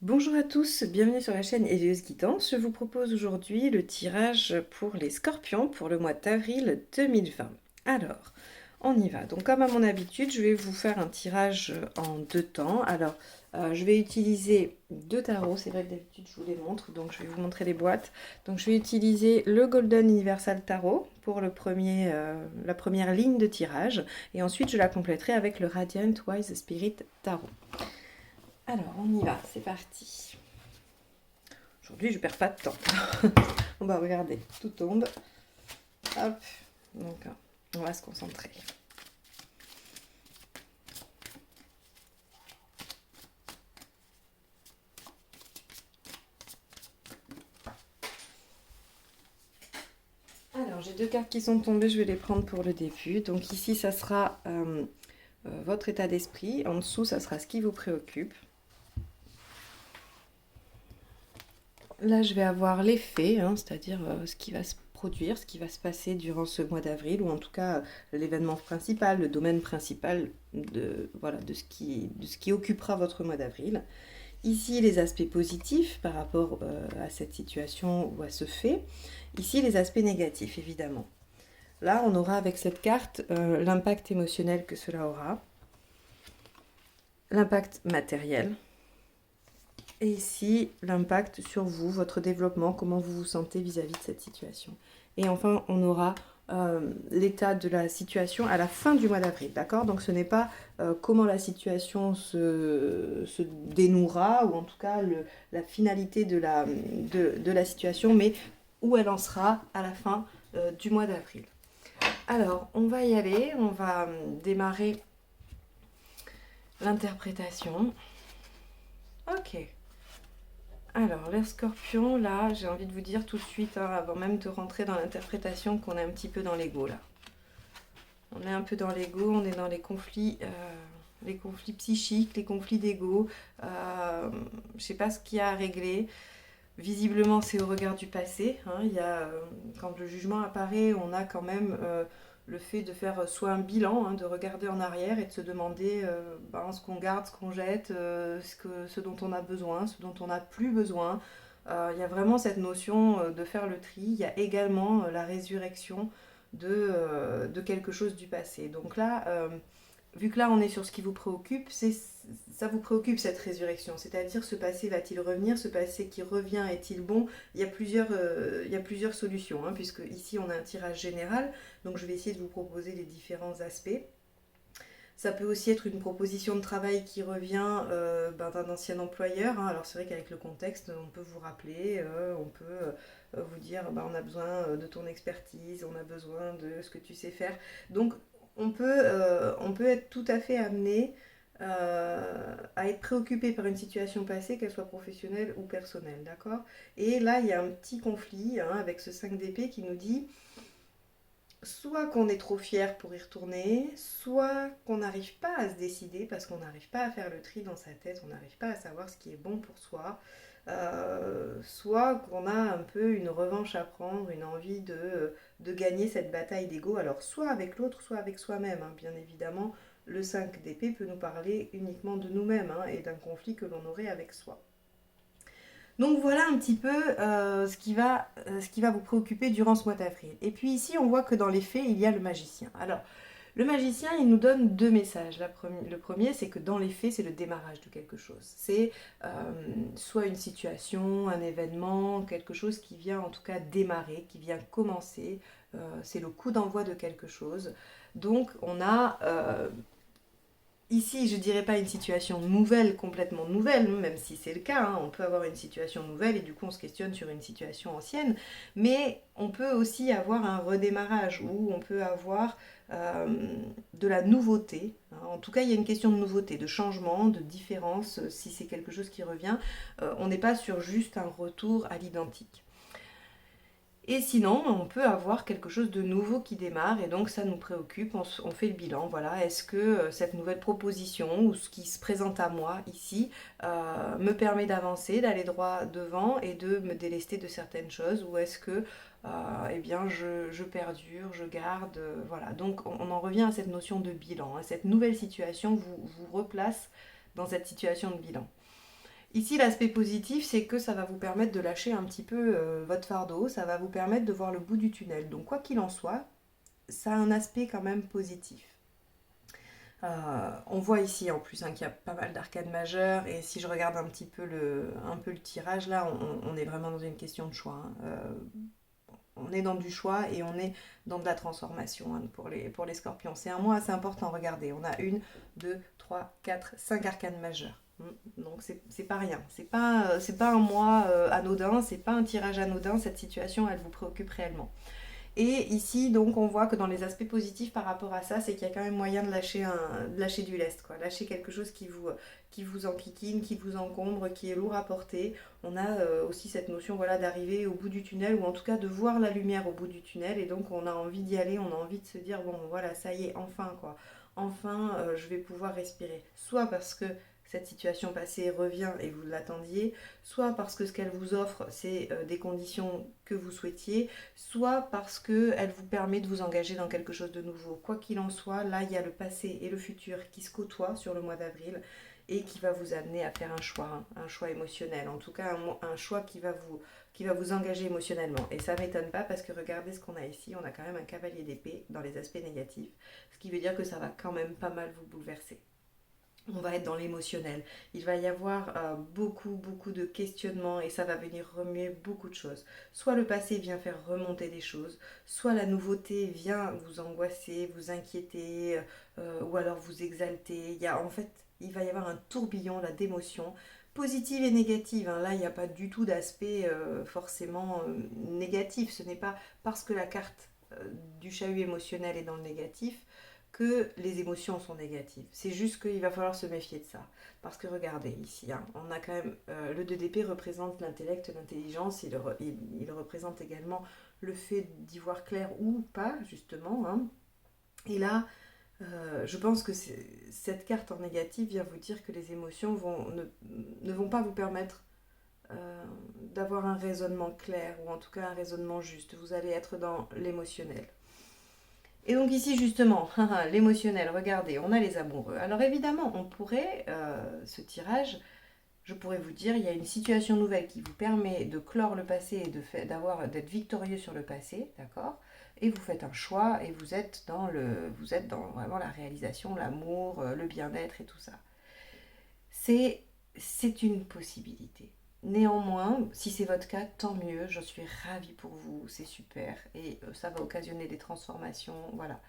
Bonjour à tous, bienvenue sur la chaîne Hélios Guidance. Je vous propose aujourd'hui le tirage pour les scorpions pour le mois d'avril 2020. Alors, on y va. Donc comme à mon habitude, je vais vous faire un tirage en deux temps. Alors, je vais utiliser deux tarots. C'est vrai que d'habitude je vous les montre, donc je vais vous montrer les boîtes. Donc je vais utiliser le Golden Universal Tarot pour la première ligne de tirage. Et ensuite je la compléterai avec le Radiant Wise Spirit Tarot. Alors, on y va, c'est parti. Aujourd'hui, je perds pas de temps. On va regarder, tout tombe. Hop, donc on va se concentrer. Alors, j'ai deux cartes qui sont tombées, je vais les prendre pour le début. Donc ici, ça sera votre état d'esprit. En dessous, ça sera ce qui vous préoccupe. Là, je vais avoir les faits, hein, c'est-à-dire ce qui va se produire, ce qui va se passer durant ce mois d'avril, ou en tout cas l'événement principal, le domaine principal voilà, de ce qui occupera votre mois d'avril. Ici, les aspects positifs par rapport à cette situation ou à ce fait. Ici, les aspects négatifs, évidemment. Là, on aura avec cette carte l'impact émotionnel que cela aura, l'impact matériel, et ici, l'impact sur vous, votre développement, comment vous vous sentez vis-à-vis de cette situation. Et enfin, on aura l'état de la situation à la fin du mois d'avril, d'accord? Donc ce n'est pas comment la situation se dénouera, ou en tout cas la finalité de la situation, mais où elle en sera à la fin du mois d'avril. Alors, on va y aller, on va démarrer l'interprétation. Ok. Alors, les scorpions, là, j'ai envie de vous dire tout de suite, hein, avant même de rentrer dans l'interprétation, qu'on est un petit peu dans l'ego, là. On est un peu dans l'ego, on est dans les conflits psychiques, les conflits d'ego. Je sais pas ce qu'il y a à régler. Visiblement, c'est au regard du passé. Hein. Quand le jugement apparaît, on a quand même le fait de faire soit un bilan, hein, de regarder en arrière et de se demander ce qu'on garde, ce qu'on jette, ce dont on a besoin, ce dont on n'a plus besoin. Il y a vraiment cette notion de faire le tri. Il y a également la résurrection de quelque chose du passé. Donc là, vu que là on est sur ce qui vous préoccupe, ça vous préoccupe cette résurrection, c'est-à-dire ce passé va-t-il revenir, ce passé qui revient est-il bon? Il y a plusieurs solutions, hein, puisque ici on a un tirage général, donc je vais essayer de vous proposer les différents aspects. Ça peut aussi être une proposition de travail qui revient d'un ancien employeur, hein. Alors c'est vrai qu'avec le contexte, on peut vous rappeler, on peut vous dire on a besoin de ton expertise, on a besoin de ce que tu sais faire. Donc on peut être tout à fait amené à être préoccupé par une situation passée, qu'elle soit professionnelle ou personnelle, d'accord? Et là, il y a un petit conflit, hein, avec ce 5 d'épée qui nous dit soit qu'on est trop fier pour y retourner, soit qu'on n'arrive pas à se décider parce qu'on n'arrive pas à faire le tri dans sa tête, on n'arrive pas à savoir ce qui est bon pour soi, soit qu'on a un peu une revanche à prendre, une envie de gagner cette bataille d'ego, alors soit avec l'autre, soit avec soi-même, hein. Bien évidemment, le 5 d'épée peut nous parler uniquement de nous-mêmes, hein, et d'un conflit que l'on aurait avec soi. Donc voilà un petit peu ce qui va vous préoccuper durant ce mois d'avril. Et puis ici, on voit que dans les faits, il y a le magicien. Alors, le magicien, il nous donne deux messages. Le premier, c'est que dans les faits, c'est le démarrage de quelque chose. C'est soit une situation, un événement, quelque chose qui vient en tout cas démarrer, qui vient commencer. C'est le coup d'envoi de quelque chose. Donc, on a ici, je dirais pas une situation nouvelle, complètement nouvelle, même si c'est le cas, hein. On peut avoir une situation nouvelle et du coup on se questionne sur une situation ancienne, mais on peut aussi avoir un redémarrage où on peut avoir de la nouveauté, hein. En tout cas, il y a une question de nouveauté, de changement, de différence, si c'est quelque chose qui revient. On n'est pas sur juste un retour à l'identique. Et sinon, on peut avoir quelque chose de nouveau qui démarre et donc ça nous préoccupe, on fait le bilan. Voilà, est-ce que cette nouvelle proposition ou ce qui se présente à moi ici me permet d'avancer, d'aller droit devant et de me délester de certaines choses, ou est-ce que eh bien, je perdure, je garde, voilà. Donc on en revient à cette notion de bilan, hein. Cette nouvelle situation vous replace dans cette situation de bilan. Ici, l'aspect positif, c'est que ça va vous permettre de lâcher un petit peu votre fardeau, ça va vous permettre de voir le bout du tunnel. Donc, quoi qu'il en soit, ça a un aspect quand même positif. On voit ici en plus hein, qu'il y a pas mal d'arcades majeures et si je regarde un peu le tirage là, on est vraiment dans une question de choix. Hein. On est dans du choix et on est dans de la transformation hein, pour les scorpions. C'est un mois assez important, regardez, on a une, deux, trois, quatre, cinq arcanes majeures. Donc c'est pas rien, c'est pas un mois anodin, c'est pas un tirage anodin, cette situation elle vous préoccupe réellement. Et ici, donc, on voit que dans les aspects positifs par rapport à ça, c'est qu'il y a quand même moyen de lâcher du lest, quoi. Lâcher quelque chose qui vous enquiquine, qui vous encombre, qui est lourd à porter. On a aussi cette notion voilà, d'arriver au bout du tunnel, ou en tout cas de voir la lumière au bout du tunnel. Et donc, on a envie d'y aller, on a envie de se dire, bon, voilà, ça y est, enfin, quoi. Enfin, je vais pouvoir respirer. Soit parce que cette situation passée revient et vous l'attendiez, soit parce que ce qu'elle vous offre, c'est des conditions que vous souhaitiez, soit parce qu'elle vous permet de vous engager dans quelque chose de nouveau. Quoi qu'il en soit, là, il y a le passé et le futur qui se côtoient sur le mois d'avril et qui va vous amener à faire un choix émotionnel. En tout cas, un choix qui va vous engager émotionnellement. Et ça ne m'étonne pas parce que regardez ce qu'on a ici. On a quand même un cavalier d'épée dans les aspects négatifs. Ce qui veut dire que ça va quand même pas mal vous bouleverser. On va être dans l'émotionnel. Il va y avoir beaucoup de questionnements et ça va venir remuer beaucoup de choses. Soit le passé vient faire remonter des choses, soit la nouveauté vient vous angoisser, vous inquiéter ou alors vous exalter. Il va y avoir un tourbillon là d'émotions positives et négatives. Hein. Là, il n'y a pas du tout d'aspect forcément négatif. Ce n'est pas parce que la carte du chahut émotionnel est dans le négatif que les émotions sont négatives. C'est juste qu'il va falloir se méfier de ça. Parce que regardez ici, hein, on a quand même le 2 d'épée représente l'intellect, l'intelligence, il représente également le fait d'y voir clair ou pas, justement. Hein. Et là, je pense que cette carte en négatif vient vous dire que les émotions ne vont pas vous permettre d'avoir un raisonnement clair ou en tout cas un raisonnement juste. Vous allez être dans l'émotionnel. Et donc ici justement, l'émotionnel, regardez, on a les amoureux. Alors évidemment, on pourrait, ce tirage, je pourrais vous dire, il y a une situation nouvelle qui vous permet de clore le passé et d'être victorieux sur le passé, d'accord. Et vous faites un choix et vous êtes dans vraiment la réalisation, l'amour, le bien-être et tout ça. C'est une possibilité. Néanmoins, si c'est votre cas, tant mieux, je suis ravie pour vous, c'est super. Et ça va occasionner des transformations, voilà.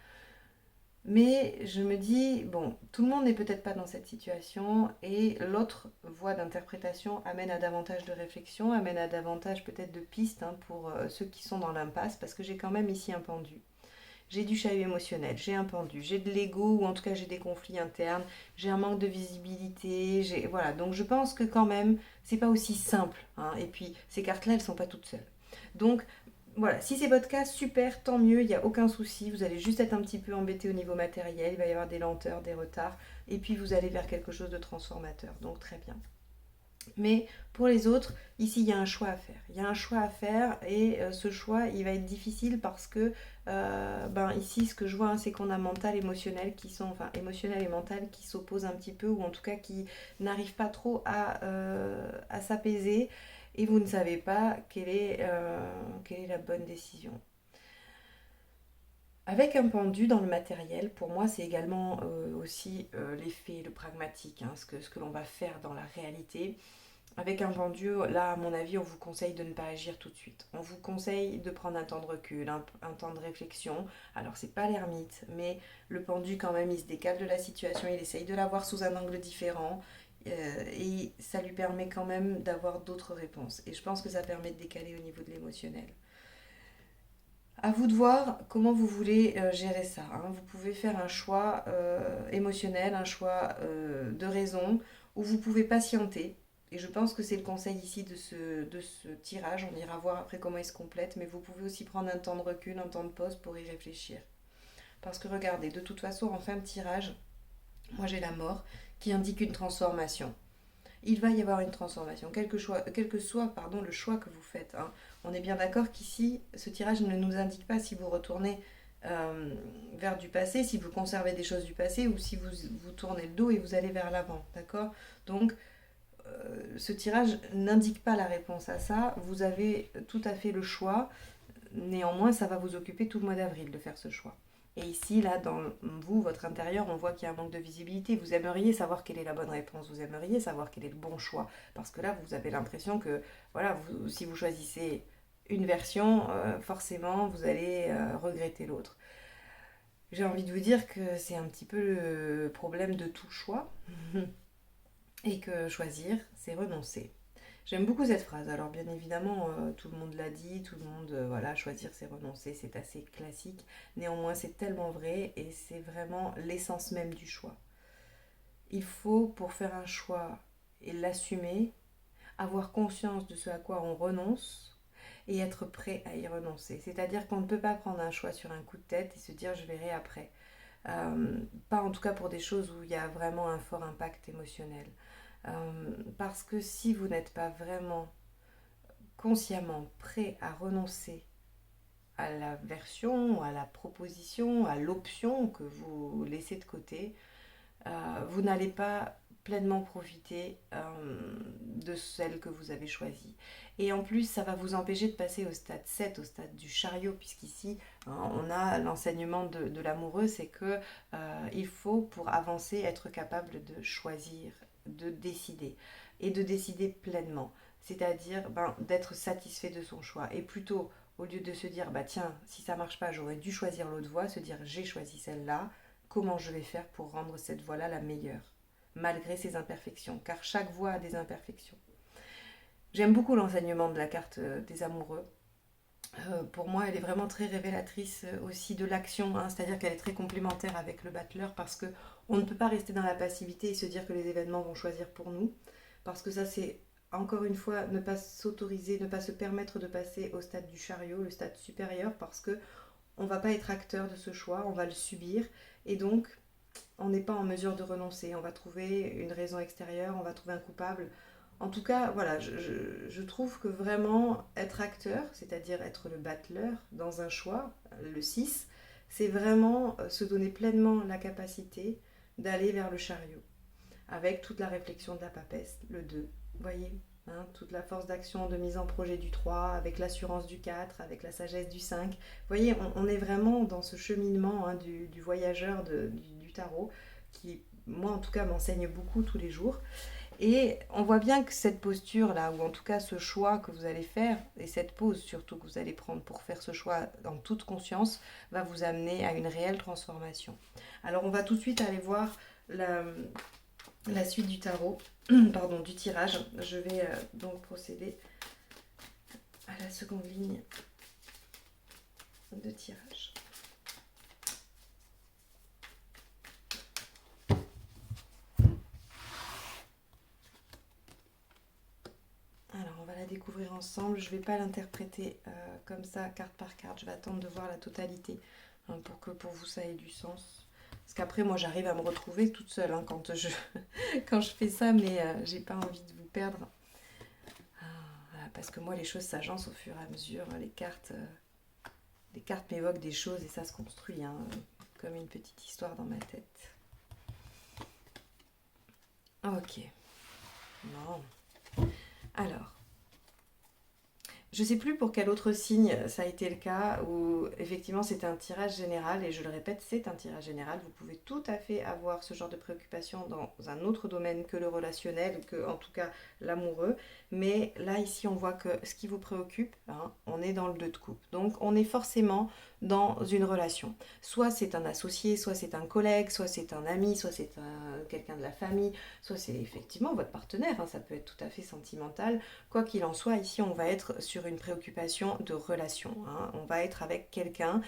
Mais je me dis, bon, tout le monde n'est peut-être pas dans cette situation et l'autre voie d'interprétation amène à davantage de réflexion, amène à davantage peut-être de pistes hein, pour ceux qui sont dans l'impasse, parce que j'ai quand même ici un pendu. J'ai du chahut émotionnel, j'ai un pendu, j'ai de l'ego ou en tout cas j'ai des conflits internes, j'ai un manque de visibilité, voilà. Donc je pense que quand même c'est pas aussi simple. Hein. Et puis ces cartes-là elles sont pas toutes seules. Donc voilà, si c'est votre cas, super, tant mieux, il n'y a aucun souci. Vous allez juste être un petit peu embêté au niveau matériel, il va y avoir des lenteurs, des retards, et puis vous allez vers quelque chose de transformateur. Donc très bien. Mais pour les autres, ici, il y a un choix à faire. Il y a un choix à faire et ce choix, il va être difficile parce que, ici, ce que je vois, hein, c'est qu'on a mental, émotionnel émotionnel et mental qui s'opposent un petit peu ou en tout cas qui n'arrivent pas trop à s'apaiser et vous ne savez pas quelle est la bonne décision. Avec un pendu dans le matériel, pour moi, c'est également aussi l'effet, le pragmatique, hein, ce que l'on va faire dans la réalité. Avec un pendu, là, à mon avis, on vous conseille de ne pas agir tout de suite. On vous conseille de prendre un temps de recul, un temps de réflexion. Alors, c'est pas l'ermite, mais le pendu, quand même, il se décale de la situation, il essaye de la voir sous un angle différent. Et ça lui permet quand même d'avoir d'autres réponses. Et je pense que ça permet de décaler au niveau de l'émotionnel. À vous de voir comment vous voulez gérer ça. Hein. Vous pouvez faire un choix émotionnel, un choix de raison, ou vous pouvez patienter. Et je pense que c'est le conseil ici de ce tirage. On ira voir après comment il se complète, mais vous pouvez aussi prendre un temps de recul, un temps de pause pour y réfléchir. Parce que regardez, de toute façon, en fin de tirage, moi j'ai la mort qui indique une transformation. Il va y avoir une transformation, quel que soit le choix que vous faites. Hein. On est bien d'accord qu'ici, ce tirage ne nous indique pas si vous retournez vers du passé, si vous conservez des choses du passé ou si vous tournez le dos et vous allez vers l'avant. D'accord. Donc, ce tirage n'indique pas la réponse à ça. Vous avez tout à fait le choix. Néanmoins, ça va vous occuper tout le mois d'avril de faire ce choix. Et ici, là, dans vous, votre intérieur, on voit qu'il y a un manque de visibilité. Vous aimeriez savoir quelle est la bonne réponse, vous aimeriez savoir quel est le bon choix. Parce que là, vous avez l'impression que, voilà, si vous choisissez une version, forcément, vous allez regretter l'autre. J'ai envie de vous dire que c'est un petit peu le problème de tout choix. Et que choisir, c'est renoncer. J'aime beaucoup cette phrase. Alors bien évidemment, tout le monde l'a dit, tout le monde, voilà, choisir c'est renoncer, c'est assez classique. Néanmoins, c'est tellement vrai et c'est vraiment l'essence même du choix. Il faut, pour faire un choix et l'assumer, avoir conscience de ce à quoi on renonce et être prêt à y renoncer. C'est-à-dire qu'on ne peut pas prendre un choix sur un coup de tête et se dire je verrai après. Pas en tout cas pour des choses où il y a vraiment un fort impact émotionnel. Parce que si vous n'êtes pas vraiment consciemment prêt à renoncer à la version, à la proposition, à l'option que vous laissez de côté, vous n'allez pas pleinement profiter de celle que vous avez choisie. Et en plus, ça va vous empêcher de passer au stade 7, au stade du chariot, puisqu'ici, on a l'enseignement de l'amoureux, c'est que il faut, pour avancer, être capable de choisir, de décider, et de décider pleinement. C'est-à-dire d'être satisfait de son choix. Et plutôt, au lieu de se dire, bah tiens, si ça marche pas, j'aurais dû choisir l'autre voie, se dire, j'ai choisi celle-là, comment je vais faire pour rendre cette voie-là la meilleure, malgré ses imperfections, car chaque voie a des imperfections. J'aime beaucoup l'enseignement de la carte des amoureux. Pour moi, elle est vraiment très révélatrice aussi de l'action, hein, c'est-à-dire qu'elle est très complémentaire avec le battleur parce que on ne peut pas rester dans la passivité et se dire que les événements vont choisir pour nous, parce que ça c'est encore une fois ne pas s'autoriser, ne pas se permettre de passer au stade du chariot, le stade supérieur, parce que on ne va pas être acteur de ce choix, on va le subir et donc on n'est pas en mesure de renoncer, on va trouver une raison extérieure, on va trouver un coupable. En tout cas, voilà, je trouve que vraiment être acteur, c'est-à-dire être le battleur dans un choix, le 6, c'est vraiment se donner pleinement la capacité d'aller vers le chariot, avec toute la réflexion de la papesse, le 2, vous voyez, hein, toute la force d'action de mise en projet du 3, avec l'assurance du 4, avec la sagesse du 5. Vous voyez, on est vraiment dans ce cheminement hein, du voyageur du tarot, qui, moi en tout cas, m'enseigne beaucoup tous les jours. Et on voit bien que cette posture-là, ou en tout cas ce choix que vous allez faire, et cette pause surtout que vous allez prendre pour faire ce choix en toute conscience, va vous amener à une réelle transformation. Alors on va tout de suite aller voir la suite du tarot, pardon, du tirage. Je vais donc procéder à la seconde ligne de tirage. Alors on va la découvrir ensemble. Je ne vais pas l'interpréter comme ça, carte par carte. Je vais attendre de voir la totalité hein, pour que pour vous ça ait du sens. Parce qu'après moi j'arrive à me retrouver toute seule hein, quand je fais ça, mais j'ai pas envie de vous perdre. Voilà, parce que moi les choses s'agencent au fur et à mesure. Les cartes m'évoquent des choses et ça se construit hein, comme une petite histoire dans ma tête. Ok. Bon. Alors. Je ne sais plus pour quel autre signe ça a été le cas, où effectivement c'était un tirage général, et je le répète, c'est un tirage général. Vous pouvez tout à fait avoir ce genre de préoccupation dans un autre domaine que le relationnel, ou que en tout cas l'amoureux. Mais là, ici, on voit que ce qui vous préoccupe, hein, on est dans le 2 de coupe. Donc on est forcément dans une relation. Soit c'est un associé, soit c'est un collègue, soit c'est un ami, soit c'est quelqu'un de la famille, soit c'est effectivement votre partenaire, hein, ça peut être tout à fait sentimental. Quoi qu'il en soit, ici on va être sur une préoccupation de relation, hein. On va être avec quelqu'un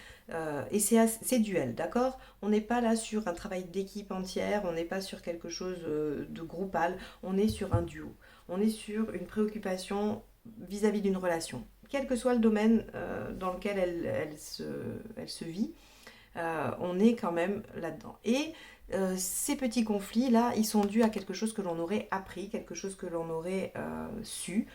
et c'est duel, d'accord? On n'est pas là sur un travail d'équipe entière, on n'est pas sur quelque chose de groupal, on est sur un duo, on est sur une préoccupation vis-à-vis d'une relation, quel que soit le domaine dans lequel elle se vit, on est quand même là-dedans. Et ces petits conflits-là, ils sont dus à quelque chose que l'on aurait appris, quelque chose que l'on aurait su,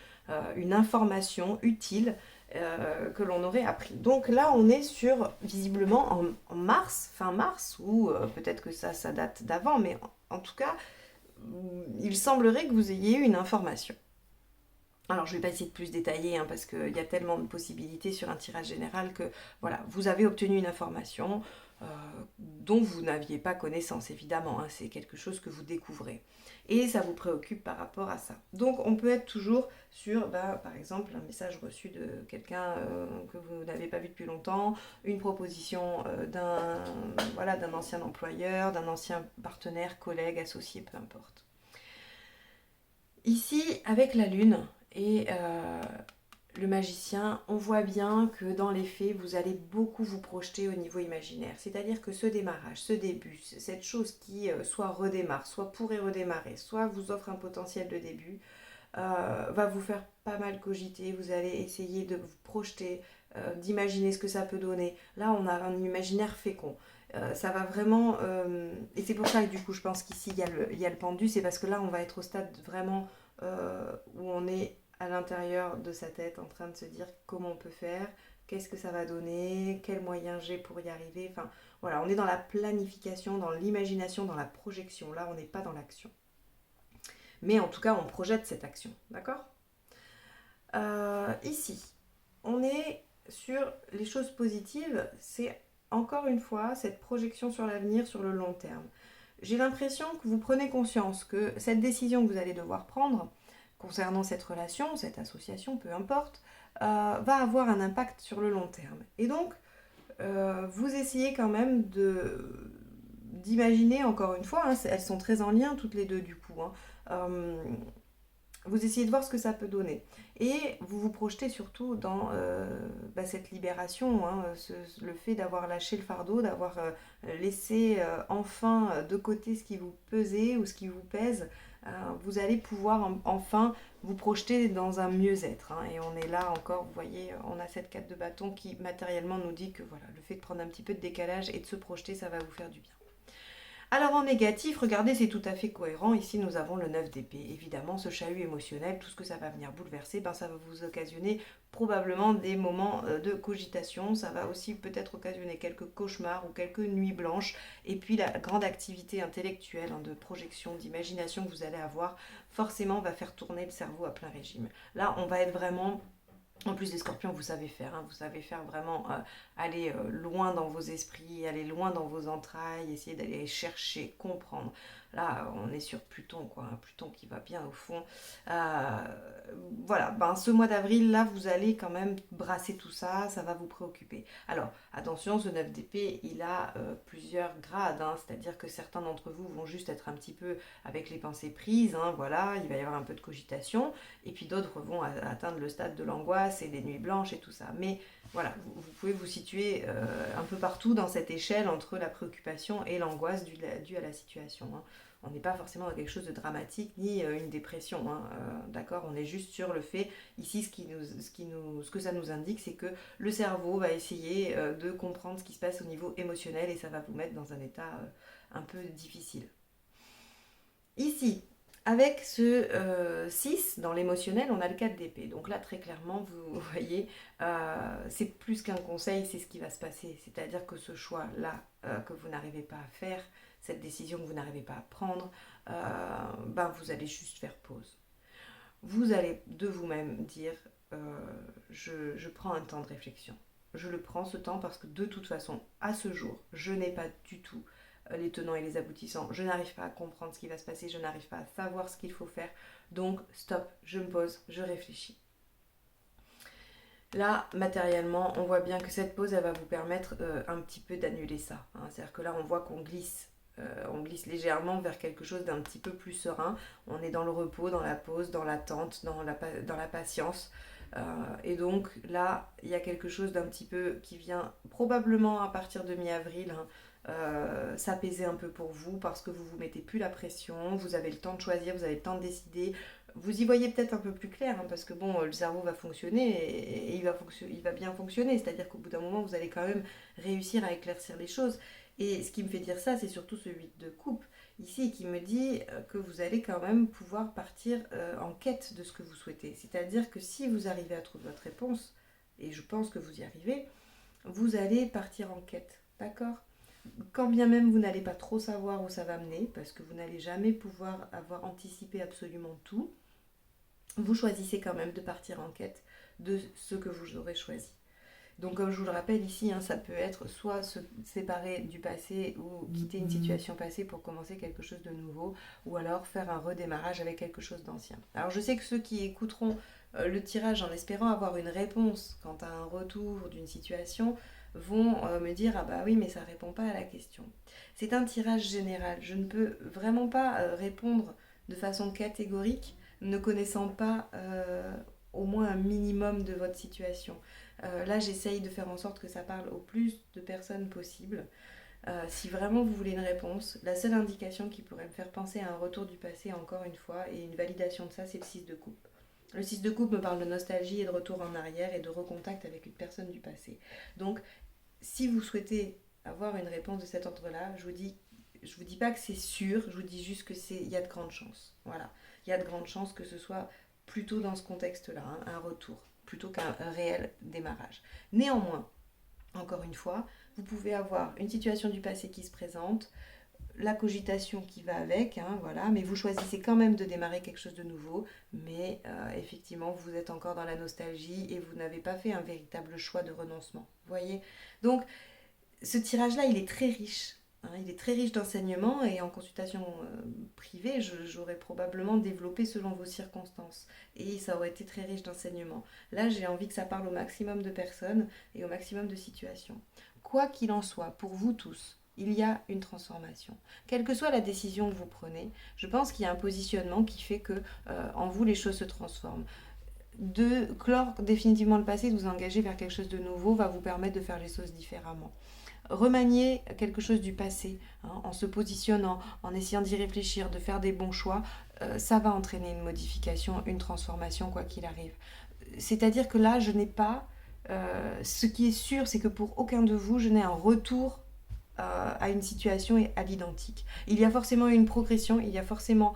une information utile que l'on aurait appris. Donc là, on est sur, visiblement, en mars, fin mars, ou peut-être que ça date d'avant, mais en tout cas, il semblerait que vous ayez eu une information. Alors, je ne vais pas essayer de plus détailler parce qu'il y a tellement de possibilités sur un tirage général que voilà, vous avez obtenu une information dont vous n'aviez pas connaissance, évidemment. C'est quelque chose que vous découvrez. Et ça vous préoccupe par rapport à ça. Donc, on peut être toujours sur, par exemple, un message reçu de quelqu'un que vous n'avez pas vu depuis longtemps, une proposition d'un ancien employeur, d'un ancien partenaire, collègue, associé, peu importe. Ici, avec la lune et le magicien, on voit bien que dans les faits, vous allez beaucoup vous projeter au niveau imaginaire. C'est-à-dire que ce démarrage, ce début, cette chose qui soit redémarre, soit pourrait redémarrer, soit vous offre un potentiel de début, va vous faire pas mal cogiter. Vous allez essayer de vous projeter, d'imaginer ce que ça peut donner. Là, on a un imaginaire fécond. Ça va vraiment... et c'est pour ça que du coup, je pense qu'ici, il y a le pendu. C'est parce que là, on va être au stade vraiment où on est à l'intérieur de sa tête en train de se dire comment on peut faire, qu'est-ce que ça va donner, quels moyens j'ai pour y arriver. Enfin, voilà, on est dans la planification, dans l'imagination, dans la projection. Là, on n'est pas dans l'action. Mais en tout cas, on projette cette action. D'accord ? Ici, on est sur les choses positives. C'est encore une fois cette projection sur l'avenir, sur le long terme. J'ai l'impression que vous prenez conscience que cette décision que vous allez devoir prendre concernant cette relation, cette association, peu importe, va avoir un impact sur le long terme. Et donc, vous essayez quand même d'imaginer, encore une fois, elles sont très en lien toutes les deux du coup, vous essayez de voir ce que ça peut donner. Et vous vous projetez surtout dans cette libération, le fait d'avoir lâché le fardeau, d'avoir laissé enfin de côté ce qui vous pesait ou ce qui vous pèse. Vous allez pouvoir enfin vous projeter dans un mieux-être. Et on est là encore, vous voyez, on a cette carte de bâton qui matériellement nous dit que voilà, le fait de prendre un petit peu de décalage et de se projeter, ça va vous faire du bien. Alors en négatif, regardez, c'est tout à fait cohérent. Ici, nous avons le 9 d'épée. Évidemment, ce chahut émotionnel, tout ce que ça va venir bouleverser, ça va vous occasionner probablement des moments de cogitation. Ça va aussi peut-être occasionner quelques cauchemars ou quelques nuits blanches. Et puis la grande activité intellectuelle, de projection, d'imagination que vous allez avoir, forcément va faire tourner le cerveau à plein régime. Là, on va être vraiment... En plus des scorpions, vous savez faire, vous savez faire vraiment aller loin dans vos esprits, aller loin dans vos entrailles, essayer d'aller chercher, comprendre. Là, on est sur Pluton, un Pluton qui va bien au fond. Voilà, ce mois d'avril, là, vous allez quand même brasser tout ça, ça va vous préoccuper. Alors, attention, ce 9 d'épée, il a plusieurs grades, c'est-à-dire que certains d'entre vous vont juste être un petit peu avec les pensées prises, voilà, il va y avoir un peu de cogitation, et puis d'autres vont atteindre le stade de l'angoisse et des nuits blanches et tout ça. Mais voilà, vous pouvez vous situer un peu partout dans cette échelle entre la préoccupation et l'angoisse due à la situation. On n'est pas forcément dans quelque chose de dramatique ni une dépression, d'accord ? On est juste sur le fait, ici, ce que ça nous indique, c'est que le cerveau va essayer de comprendre ce qui se passe au niveau émotionnel et ça va vous mettre dans un état un peu difficile. Ici, avec ce 6 dans l'émotionnel, on a le 4 d'épée. Donc là, très clairement, vous voyez, c'est plus qu'un conseil, c'est ce qui va se passer. C'est-à-dire que ce choix-là que vous n'arrivez pas à faire, cette décision que vous n'arrivez pas à prendre, vous allez juste faire pause. Vous allez de vous-même dire, je prends un temps de réflexion. Je le prends ce temps parce que de toute façon, à ce jour, je n'ai pas du tout les tenants et les aboutissants. Je n'arrive pas à comprendre ce qui va se passer, je n'arrive pas à savoir ce qu'il faut faire. Donc, stop, je me pose, je réfléchis. Là, matériellement, on voit bien que cette pause, elle va vous permettre un petit peu d'annuler ça. C'est-à-dire que là, on voit qu'on glisse légèrement vers quelque chose d'un petit peu plus serein. On est dans le repos, dans la pause, dans l'attente, dans la patience. Et donc là, il y a quelque chose d'un petit peu qui vient probablement à partir de mi-avril s'apaiser un peu pour vous parce que vous ne vous mettez plus la pression, vous avez le temps de choisir, vous avez le temps de décider. Vous y voyez peut-être un peu plus clair parce que le cerveau va fonctionner et il va bien fonctionner. C'est-à-dire qu'au bout d'un moment, vous allez quand même réussir à éclaircir les choses. Et ce qui me fait dire ça, c'est surtout ce 8 de coupe ici qui me dit que vous allez quand même pouvoir partir en quête de ce que vous souhaitez. C'est-à-dire que si vous arrivez à trouver votre réponse, et je pense que vous y arrivez, vous allez partir en quête, d'accord ? Quand bien même vous n'allez pas trop savoir où ça va mener, parce que vous n'allez jamais pouvoir avoir anticipé absolument tout, vous choisissez quand même de partir en quête de ce que vous aurez choisi. Donc comme je vous le rappelle ici, hein, ça peut être soit se séparer du passé ou quitter une situation passée pour commencer quelque chose de nouveau, ou alors faire un redémarrage avec quelque chose d'ancien. Alors je sais que ceux qui écouteront le tirage en espérant avoir une réponse quant à un retour d'une situation vont me dire ah bah oui mais ça répond pas à la question. C'est un tirage général, je ne peux vraiment pas répondre de façon catégorique ne connaissant pas au moins un minimum de votre situation. Là, j'essaye de faire en sorte que ça parle au plus de personnes possible. Si vraiment vous voulez une réponse, la seule indication qui pourrait me faire penser à un retour du passé, encore une fois, et une validation de ça, c'est le 6 de coupe. Le 6 de coupe me parle de nostalgie et de retour en arrière et de recontact avec une personne du passé. Donc, si vous souhaitez avoir une réponse de cet ordre-là, je vous dis pas que c'est sûr, je vous dis juste que il y a de grandes chances. Voilà, il y a de grandes chances que ce soit plutôt dans ce contexte-là, hein, un retour, plutôt qu'un réel démarrage. Néanmoins, encore une fois, vous pouvez avoir une situation du passé qui se présente, la cogitation qui va avec, hein, voilà, mais vous choisissez quand même de démarrer quelque chose de nouveau, mais effectivement, vous êtes encore dans la nostalgie et vous n'avez pas fait un véritable choix de renoncement. Vous voyez ? Donc, ce tirage-là, il est très riche. Hein, il est très riche d'enseignements et en consultation privée, j'aurais probablement développé selon vos circonstances. Et ça aurait été très riche d'enseignements. Là, j'ai envie que ça parle au maximum de personnes et au maximum de situations. Quoi qu'il en soit, pour vous tous, il y a une transformation. Quelle que soit la décision que vous prenez, je pense qu'il y a un positionnement qui fait que en vous, les choses se transforment. De clore définitivement le passé, de vous engager vers quelque chose de nouveau, va vous permettre de faire les choses différemment. Remanier quelque chose du passé, hein, en se positionnant, en essayant d'y réfléchir, de faire des bons choix, ça va entraîner une modification, une transformation, quoi qu'il arrive. C'est-à-dire que là, je n'ai pas... ce qui est sûr, c'est que pour aucun de vous, je n'ai un retour à une situation et à l'identique. Il y a forcément une progression, il y a forcément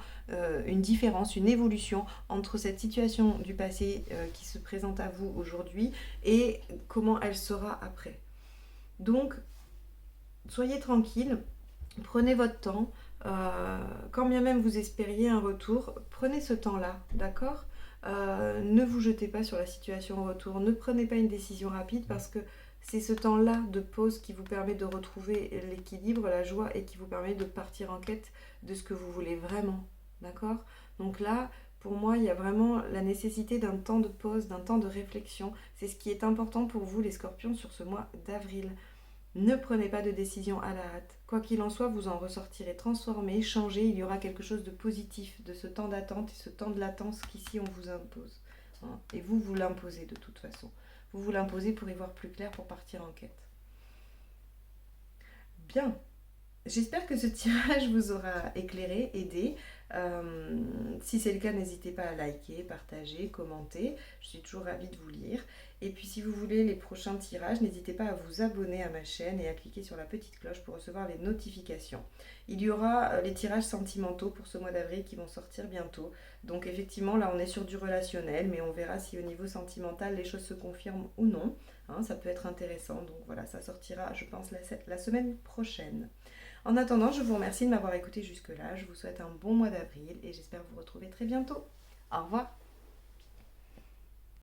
une différence, une évolution entre cette situation du passé qui se présente à vous aujourd'hui et comment elle sera après. Donc, soyez tranquille, prenez votre temps, quand bien même vous espériez un retour, prenez ce temps-là, d'accord ? Ne vous jetez pas sur la situation au retour, ne prenez pas une décision rapide parce que c'est ce temps-là de pause qui vous permet de retrouver l'équilibre, la joie et qui vous permet de partir en quête de ce que vous voulez vraiment, d'accord ? Donc là, pour moi, il y a vraiment la nécessité d'un temps de pause, d'un temps de réflexion. C'est ce qui est important pour vous, les scorpions, sur ce mois d'avril. Ne prenez pas de décision à la hâte. Quoi qu'il en soit, vous en ressortirez transformé, changé. Il y aura quelque chose de positif de ce temps d'attente et ce temps de latence qu'ici on vous impose. Et vous, vous l'imposez de toute façon. Vous vous l'imposez pour y voir plus clair, pour partir en quête. Bien. J'espère que ce tirage vous aura éclairé, aidé. Si c'est le cas, n'hésitez pas à liker, partager, commenter. Je suis toujours ravie de vous lire. Et puis si vous voulez les prochains tirages, n'hésitez pas à vous abonner à ma chaîne et à cliquer sur la petite cloche pour recevoir les notifications. Il y aura les tirages sentimentaux pour ce mois d'avril qui vont sortir bientôt. Donc effectivement, là on est sur du relationnel, mais on verra si au niveau sentimental les choses se confirment ou non. Hein, ça peut être intéressant. Donc voilà, ça sortira, je pense, la semaine prochaine. En attendant, je vous remercie de m'avoir écouté jusque-là. Je vous souhaite un bon mois d'avril et j'espère vous retrouver très bientôt. Au revoir.